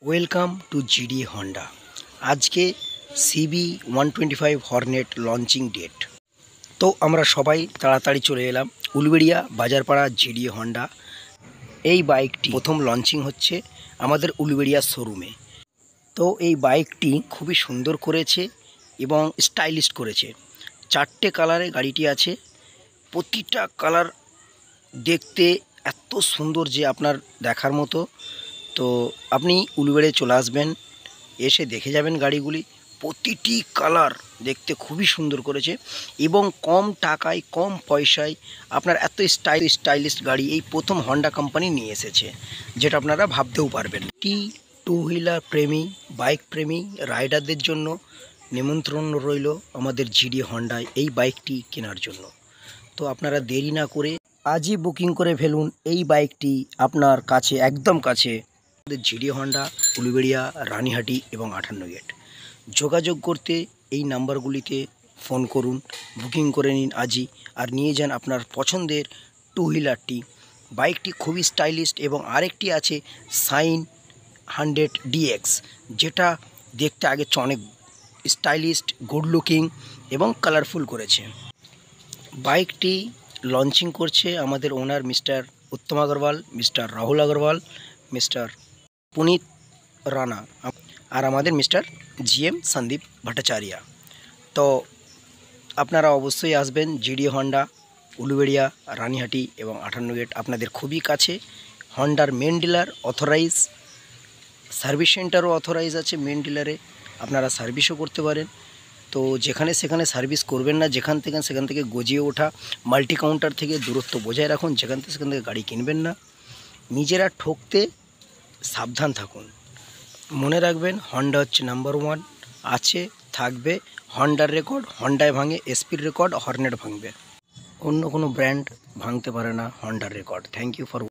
Welcome to GD Honda. আজকে CB 125 Hornet launching date. তো আমরা সবাই তাড়াতাড়ি চলে এলাম উলুবেড়িয়া বাজারপাড়া জিডি হন্ডা। এই বাইকটি প্রথম লঞ্চিং হচ্ছে আমাদের উলুবেড়িয়া শোরুমে। তো এই বাইকটি খুবই সুন্দর করেছে এবং স্টাইলিশ করেছে। 4টে কালারে গাড়িটি আছে, প্রতিটা কালার দেখতে এত সুন্দর যে আপনার দেখার মতো। তো আপনি উলুবেড়িয়ায় চলে আসবেন, এসে দেখে যাবেন গাড়িগুলি। প্রতিটি কালার দেখতে খুবই সুন্দর করেছে এবং কম টাকায় কম পয়সায় আপনার এত স্টাইলিশ গাড়ি এই প্রথম হন্ডা কোম্পানি নিয়ে এসেছে, যেটা আপনারা ভাবতেও পারবেন। টু হুইলার প্রেমী, বাইক প্রেমী রাইডারদের জন্য নিমন্ত্রণ রইল আমাদের জিডি হন্ডায় এই বাইকটি কেনার জন্য। তো আপনারা দেরি না করে আজই বুকিং করে ফেলুন এই বাইকটি আপনার কাছে, একদম কাছে। জিডি হন্ডা, উলুবেড়িয়া, রানীহাটি এবং 58 গেট। যোগাযোগ করতে এই নাম্বারগুলিতে ফোন করুন, বুকিং করে নিন আজই, আর নিয়ে যান আপনার পছন্দের টু হুইলারটি। বাইকটি খুবই স্টাইলিশ এবং আরেকটি আছে শাইন 100 ডিএক্স, যেটা দেখতে আগে অনেক স্টাইলিশ, গুড লুকিং এবং কালারফুল করেছে। বাইকটি লঞ্চিং করছে আমাদের ওনার মিস্টার উত্তম আগরওয়াল, মিস্টার রাহুল আগরওয়াল, মিস্টার পুনিত রানা আর আমাদের মিস্টার জিএম সন্দীপ ভট্টাচার্য। তো আপনারা অবশ্যই আসবেন জিডি হন্ডা, উলুবেড়িয়া, রানীহাটি এবং 58 গেট আপনাদের খুবই কাছে। হন্ডার মেন ডিলার অথরাইজ, সার্ভিস সেন্টারও অথরাইজ আছে মেন ডিলারে, আপনারা সার্ভিসও করতে পারেন। তো যেখানে সেখানে সার্ভিস করবেন না, সেখান থেকে গজিয়ে ওঠা মাল্টি কাউন্টার থেকে দূরত্ব বজায় রাখুন। সেখান থেকে গাড়ি কিনবেন না, নিজেরা ঠকতে সাবধান থাকুন। মনে রাখবেন হন্ডা হচ্ছে নাম্বার 1, আছে, থাকবে। হন্ডার রেকর্ড হন্ডায় ভাঙে, এসপির রেকর্ড হর্নেট ভাঙবে, অন্য কোনো ব্র্যান্ড ভাঙতে পারে না হন্ডার রেকর্ড। Thank you for